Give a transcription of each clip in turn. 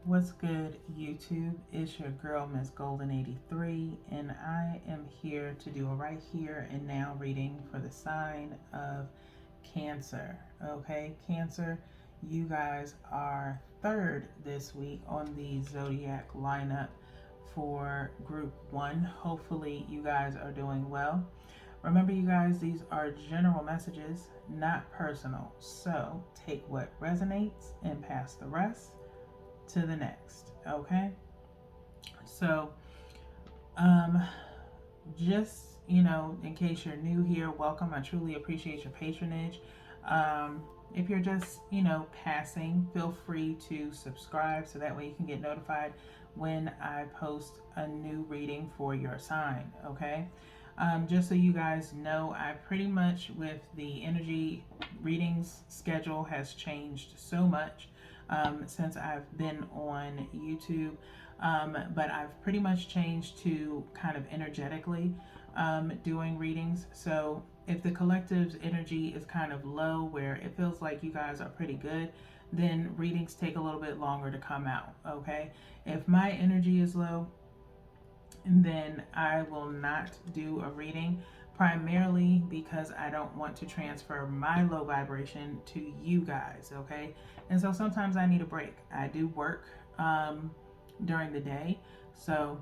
What's good, YouTube? It's your girl, Miss Golden 83, and I am here to do a right here and now reading for the sign of Cancer. Okay, Cancer, you guys are third this week on the zodiac lineup for group one. Hopefully, you guys are doing well. Remember, you guys, these are general messages, not personal. So take what resonates and pass the rest to the next. Okay, so um just in case you're new here, welcome. I truly appreciate your patronage. If you're just passing, feel free to subscribe so that way you can get notified when I post a new reading for your sign. Okay, just so you guys know, I pretty much, with the energy readings schedule, has changed so much since I've been on YouTube. But I've pretty much changed to kind of energetically doing readings. So if the collective's energy is kind of low, where it feels like you guys are pretty good, then readings take a little bit longer to come out. Okay, if my energy is low, then I will not do a reading, primarily because I don't want to transfer my low vibration to you guys. Okay, and so sometimes I need a break. I do work during the day, so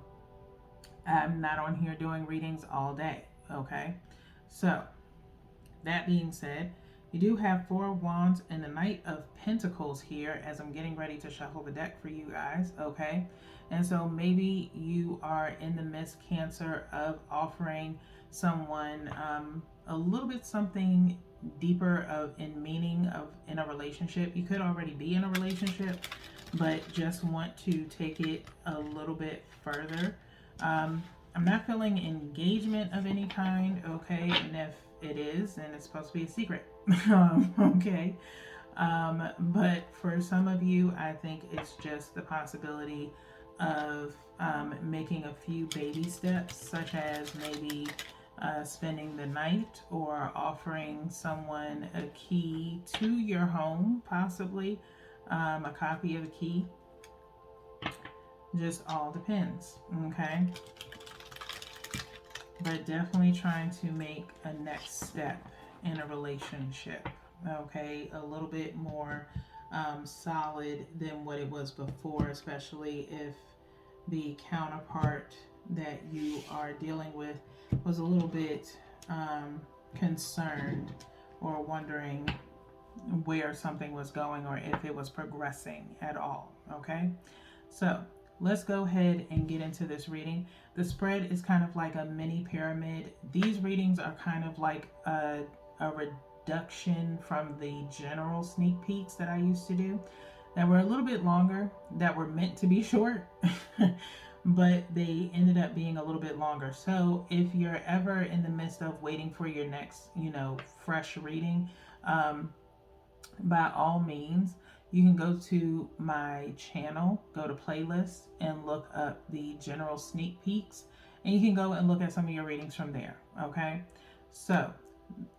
I'm not on here doing readings all day. Okay, so that being said, you do have Four of Wands and the Knight of Pentacles here as I'm getting ready to shuffle the deck for you guys. Okay, and so maybe you are in the midst, Cancer, of offering someone a little bit something deeper in meaning of in a relationship. You could already be in a relationship, but just want to take it a little bit further. I'm not feeling engagement of any kind. Okay, and if it is, then it's supposed to be a secret. Okay, but for some of you, I think it's just the possibility of making a few baby steps, such as maybe spending the night or offering someone a key to your home, possibly a copy of the key. Just all depends. Okay, but definitely trying to make a next step in a relationship. Okay, a little bit more solid than what it was before, especially if the counterpart that you are dealing with was a little bit concerned or wondering where something was going or if it was progressing at all. Okay, so let's go ahead and get into this reading. The spread is kind of like a mini pyramid. These readings are kind of like a reduction from the general sneak peeks that I used to do, that were a little bit longer, that were meant to be short, but they ended up being a little bit longer. So if you're ever in the midst of waiting for your next, fresh reading, by all means, you can go to my channel, go to playlists, and look up the general sneak peeks, and you can go and look at some of your readings from there. Okay, so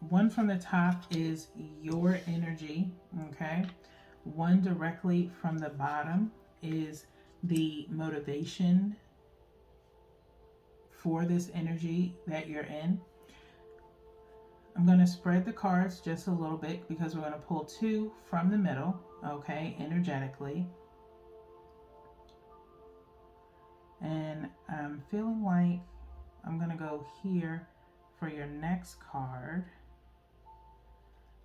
one from the top is your energy. Okay, one directly from the bottom is the motivation for this energy that you're in. I'm going to spread the cards just a little bit because we're going to pull two from the middle, okay, energetically. And I'm feeling like I'm going to go here for your next card,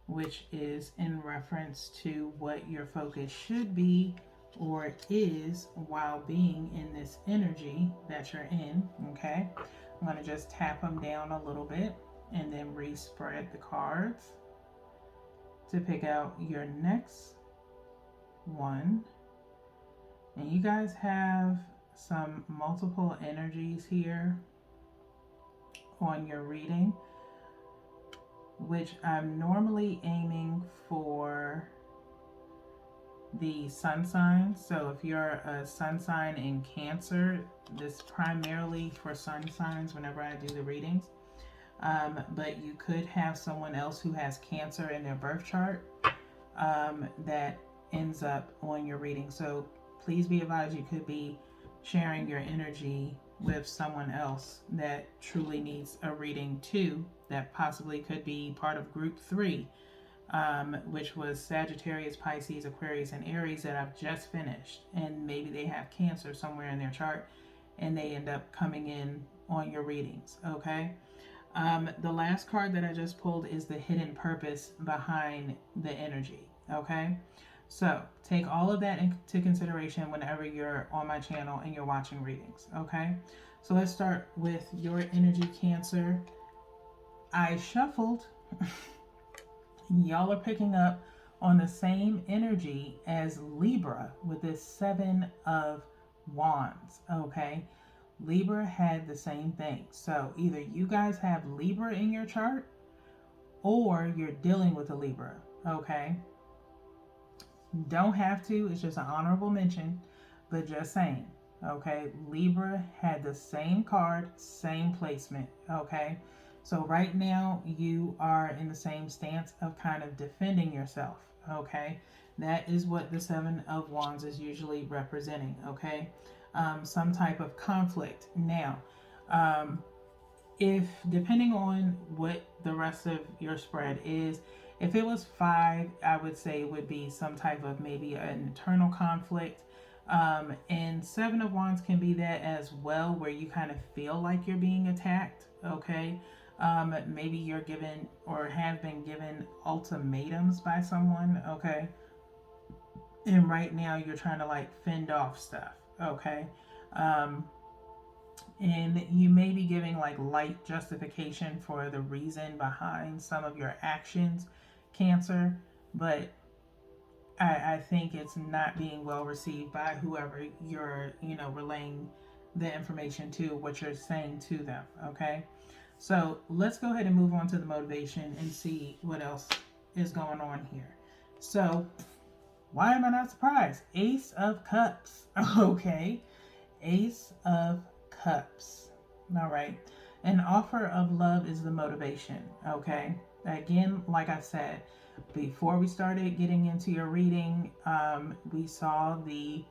which is in reference to what your focus should be or is while being in this energy that you're in. Okay, I'm going to just tap them down a little bit and then respread the cards to pick out your next one. And you guys have some multiple energies here on your reading, which I'm normally aiming for the sun sign. So if you're a sun sign in Cancer, this primarily for sun signs whenever I do the readings. But you could have someone else who has Cancer in their birth chart that ends up on your reading. So please be advised you could be sharing your energy with someone else that truly needs a reading too, that possibly could be part of group 3, which was Sagittarius, Pisces, Aquarius, and Aries that I've just finished. And maybe they have Cancer somewhere in their chart and they end up coming in on your readings, okay? The last card that I just pulled is the hidden purpose behind the energy, okay? So take all of that into consideration whenever you're on my channel and you're watching readings, okay? So let's start with your energy, Cancer. I shuffled. Y'all are picking up on the same energy as Libra with this 7 of Wands, okay? Libra had the same thing. So either you guys have Libra in your chart or you're dealing with a Libra, okay? Don't have to. It's just an honorable mention, but just saying, okay? Libra had the same card, same placement, okay? So right now you are in the same stance of kind of defending yourself, okay? That is what the 7 of Wands is usually representing, okay? Some type of conflict. Now, if depending on what the rest of your spread is, if it was 5, I would say it would be some type of maybe an internal conflict. And 7 of Wands can be that as well, where you kind of feel like you're being attacked, okay? Maybe you're given or have been given ultimatums by someone, okay? And right now you're trying to like fend off stuff, okay? And you may be giving like light justification for the reason behind some of your actions, Cancer, but I think it's not being well received by whoever you're, relaying the information to, what you're saying to them, okay? So let's go ahead and move on to the motivation and see what else is going on here. So why am I not surprised? Ace of Cups, okay? Ace of Cups, all right? An offer of love is the motivation, okay? Again, like I said, before we started getting into your reading, we saw the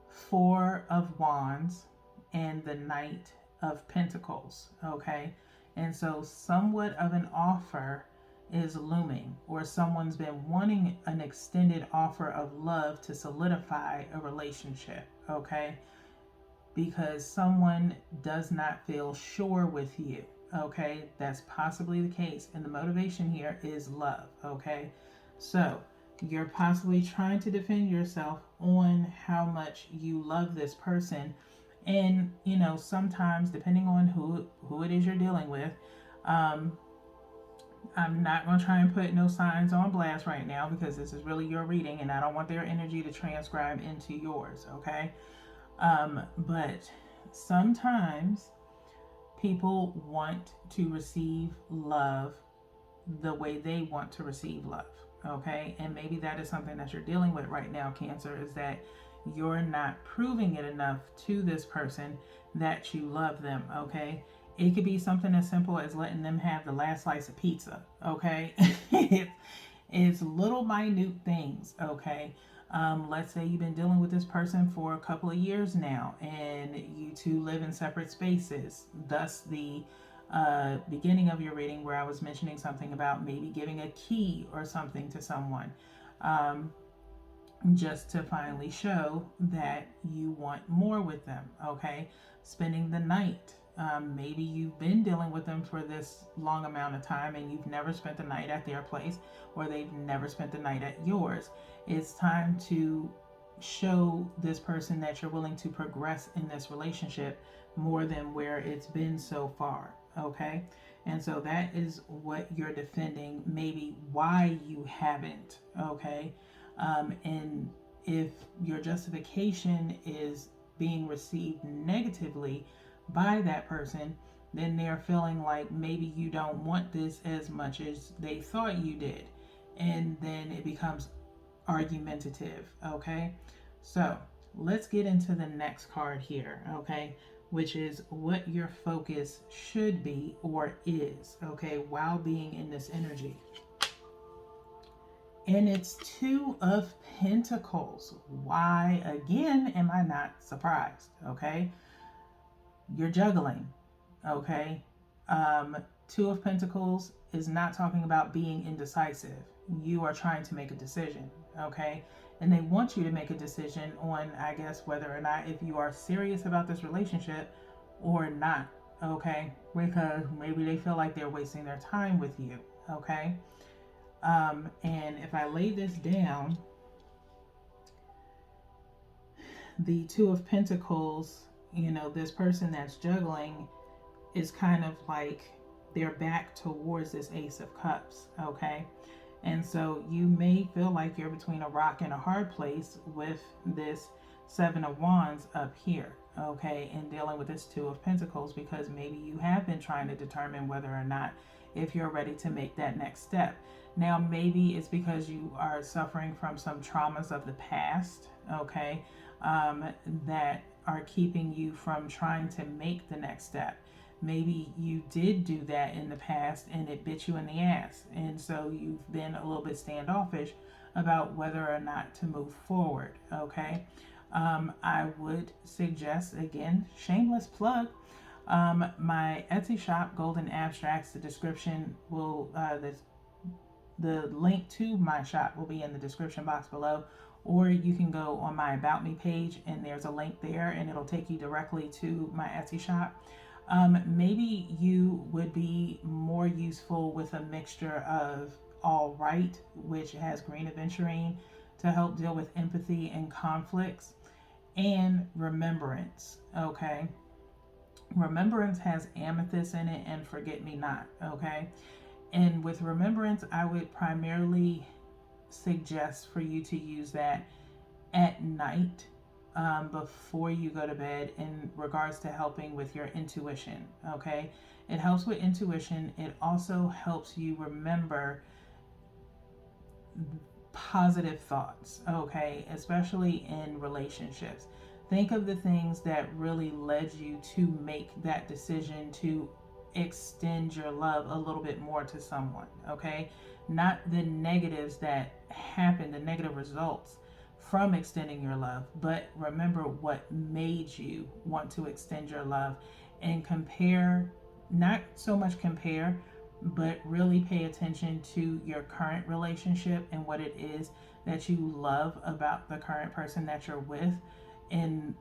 4 of Wands and the Knight of Pentacles, okay? And so somewhat of an offer is looming, or someone's been wanting an extended offer of love to solidify a relationship, okay? Because someone does not feel sure with you, okay? That's possibly the case. And the motivation here is love, okay? So you're possibly trying to defend yourself on how much you love this person. And, sometimes depending on who it is you're dealing with, I'm not going to try and put no signs on blast right now because this is really your reading and I don't want their energy to transcribe into yours, okay? But sometimes people want to receive love the way they want to receive love, okay? And maybe that is something that you're dealing with right now, Cancer, is that you're not proving it enough to this person that you love them, okay? It could be something as simple as letting them have the last slice of pizza, okay? It's little minute things, okay? Let's say you've been dealing with this person for a couple of years now and you two live in separate spaces. Thus the beginning of your reading where I was mentioning something about maybe giving a key or something to someone, just to finally show that you want more with them, okay? Spending the night. Maybe you've been dealing with them for this long amount of time and you've never spent the night at their place, or they've never spent the night at yours. It's time to show this person that you're willing to progress in this relationship more than where it's been so far, okay? And so that is what you're defending, maybe why you haven't, okay? And if your justification is being received negatively by that person, then they're feeling like maybe you don't want this as much as they thought you did. And then it becomes argumentative, okay? So let's get into the next card here, okay? Which is what your focus should be or is, okay, while being in this energy. And it's Two of Pentacles. Why, again, am I not surprised? Okay. You're juggling. Okay. Two of Pentacles is not talking about being indecisive. You are trying to make a decision. Okay. And they want you to make a decision on, I guess, whether or not if you are serious about this relationship or not. Okay. Because maybe they feel like they're wasting their time with you. Okay. And if I lay this down, the Two of Pentacles, this person that's juggling is kind of like their back towards this Ace of Cups, okay? And so you may feel like you're between a rock and a hard place with this Seven of Wands up here, okay? And dealing with this Two of Pentacles, because maybe you have been trying to determine whether or not if you're ready to make that next step. Now, maybe it's because you are suffering from some traumas of the past, okay, that are keeping you from trying to make the next step. Maybe you did do that in the past and it bit you in the ass. And so you've been a little bit standoffish about whether or not to move forward, okay? I would suggest, again, shameless plug, my Etsy shop, Golden Abstracts. The description will, the link to my shop will be in the description box below, or you can go on my About Me page and there's a link there and it'll take you directly to my Etsy shop. Maybe you would be more useful with a mixture of All Right, which has green aventurine to help deal with empathy and conflicts, and Remembrance, okay? Remembrance has amethyst in it and Forget Me Not, okay? And with Remembrance, I would primarily suggest for you to use that at night, before you go to bed, in regards to helping with your intuition, okay? It helps with intuition. It also helps you remember positive thoughts, okay? Especially in relationships. Think of the things that really led you to make that decision to extend your love a little bit more to someone, okay? Not the negatives that happened, the negative results from extending your love, but remember what made you want to extend your love, and compare, not so much compare, but really pay attention to your current relationship and what it is that you love about the current person that you're with, and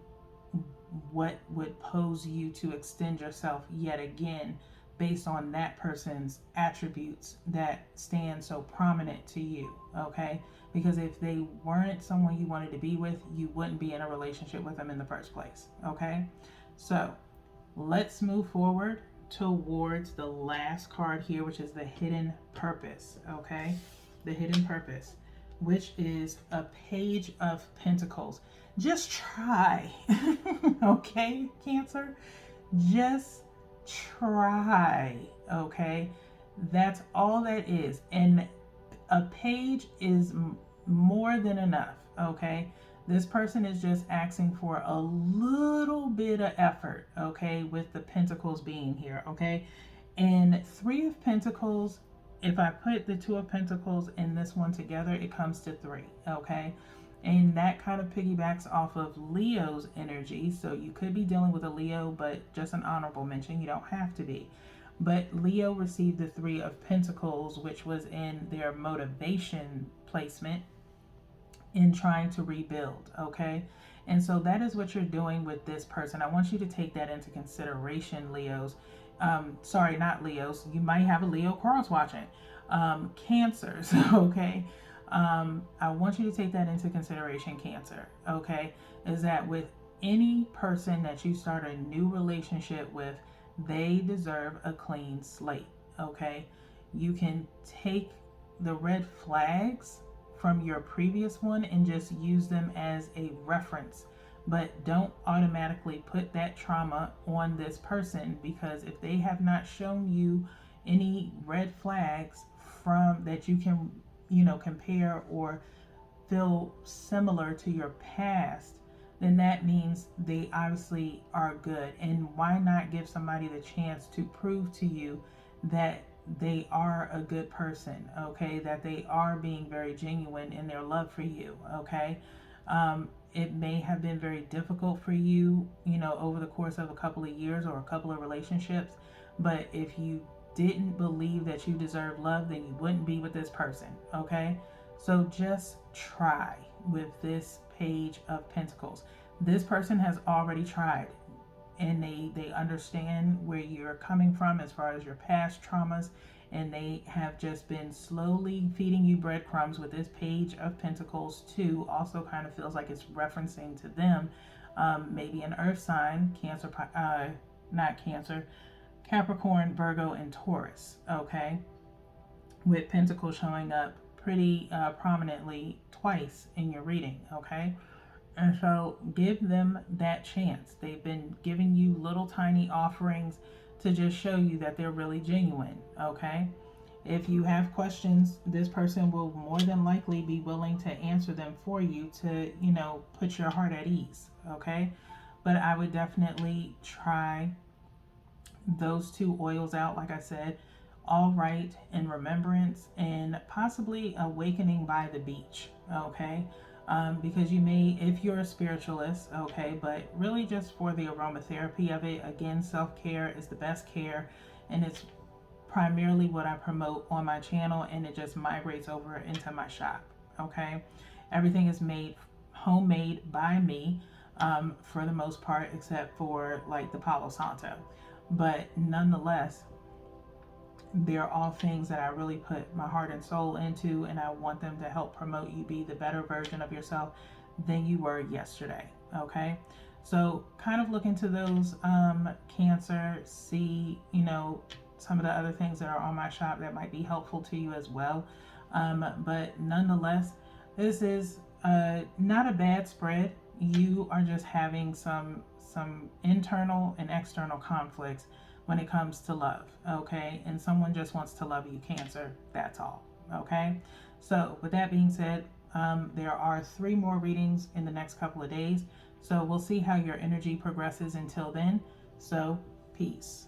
what would pose you to extend yourself yet again based on that person's attributes that stand so prominent to you, okay? Because if they weren't someone you wanted to be with, you wouldn't be in a relationship with them in the first place, okay? So let's move forward towards the last card here, which is the Hidden Purpose, okay? The Hidden Purpose, which is a Page of Pentacles. Just try, okay, Cancer? Just try, okay? That's all that is. And a page is more than enough, okay? This person is just asking for a little bit of effort, okay, with the Pentacles being here, okay? And Three of Pentacles, if I put the Two of Pentacles and this one together, it comes to 3, okay? And that kind of piggybacks off of Leo's energy. So you could be dealing with a Leo, but just an honorable mention. You don't have to be. But Leo received the Three of Pentacles, which was in their motivation placement in trying to rebuild, okay? And so that is what you're doing with this person. I want you to take that into consideration, Leos. Sorry, not Leos. You might have a Leo cross watching. Cancers, okay? I want you to take that into consideration, Cancer, okay? Is that with any person that you start a new relationship with, they deserve a clean slate, okay? You can take the red flags from your previous one and just use them as a reference, but don't automatically put that trauma on this person, because if they have not shown you any red flags from that you can, compare or feel similar to your past, then that means they obviously are good. And why not give somebody the chance to prove to you that they are a good person, okay, that they are being very genuine in their love for you, okay. It may have been very difficult for you, over the course of a couple of years or a couple of relationships, but if you didn't believe that you deserve love, then you wouldn't be with this person, okay. So just try with this Page of Pentacles. This person has already tried, and they understand where you're coming from as far as your past traumas, and they have just been slowly feeding you breadcrumbs with this Page of Pentacles too. Also kind of feels like it's referencing to them, maybe an earth sign, Cancer, not Cancer, Capricorn, Virgo, and Taurus, okay, with Pentacles showing up pretty prominently twice in your reading, okay. And so give them that chance. They've been giving you little tiny offerings to just show you that they're really genuine, okay? If you have questions, this person will more than likely be willing to answer them for you to, put your heart at ease, okay? But I would definitely try those two oils out, like I said, All Right in Remembrance, and possibly Awakening by the Beach, okay? Because you may, if you're a spiritualist, okay, but really just for the aromatherapy of it. Again, self-care is the best care, and it's primarily what I promote on my channel, and it just migrates over into my shop, okay. Everything is made homemade by me, for the most part, except for like the Palo Santo, but nonetheless, they're all things that I really put my heart and soul into, and I want them to help promote you be the better version of yourself than you were yesterday, okay. So kind of look into those, Cancer, see, some of the other things that are on my shop that might be helpful to you as well. But nonetheless, this is not a bad spread. You are just having some internal and external conflicts when it comes to love, okay? And someone just wants to love you, Cancer. That's all, okay? So with that being said, there are 3 more readings in the next couple of days. So we'll see how your energy progresses until then. So peace.